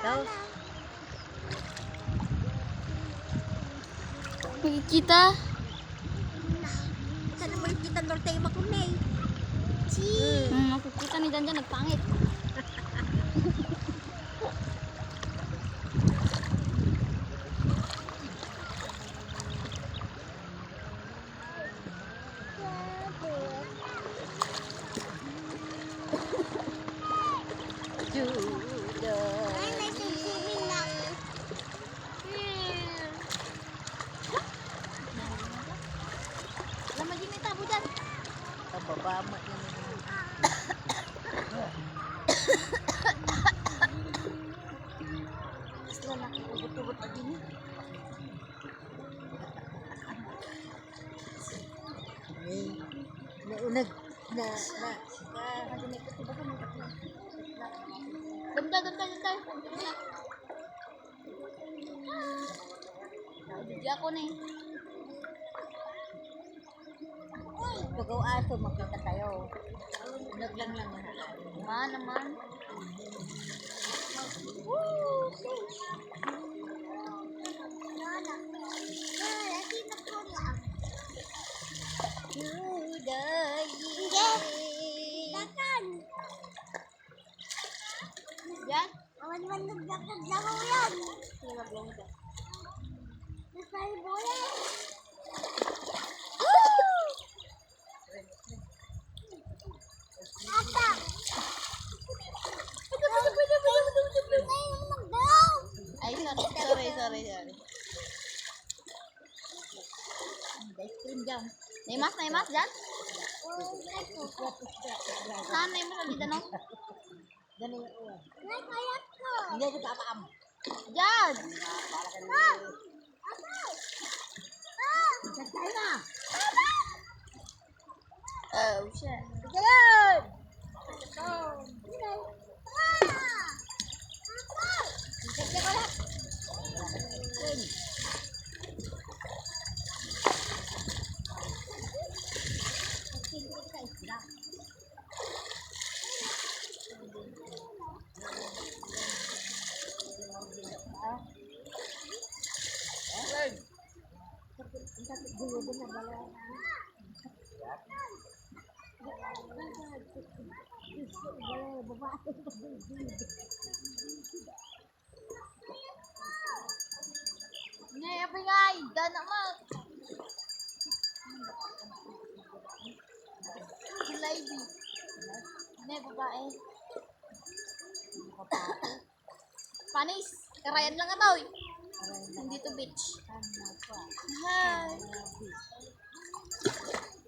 Daw. Makikita. Sana mo yung kita norte makunay. Makikita ni Janjan nagpangit. Lama din ita mo dyan. Kababama niya. Isla na kubot-kubot pa din. Naunag na Danda. Hindi ako na eh. Tugaw aso makita tayo. Naglang lang na. Naman. Yan. Awan-awan naglakad-lakaw yan. Naglablong ka. Nasay bola. Ata. Ay, sorry. Ice cream jam. Naimas dyan? Saan naimas ulit ano? Gani yung Nakayat ko. hindi kita apaam. Dyan! Para ka ni. Sakay na. Oh, shit. Ganun. Sakay ko lahat. Ngay, apingay! Dan naman! Si lady. Ngay, babae. Panis! Karayan lang ito eh. Hindi to beach. Hi!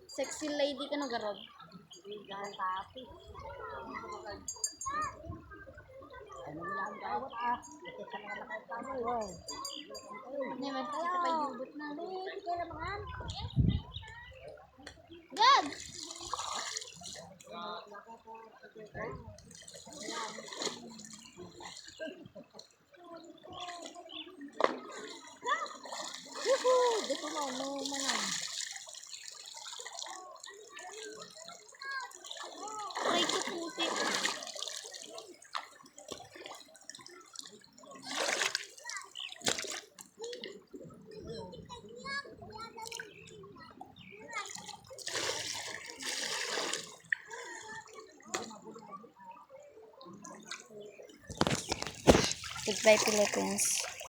Sexy lady ka no, garod. Ano lang daw kita na lang kamo. Wow. Ngay, kita pa yung ubot na. Kaya mga Yan! Dito mo no man. Aray ko putik. Goodbye, Philippines.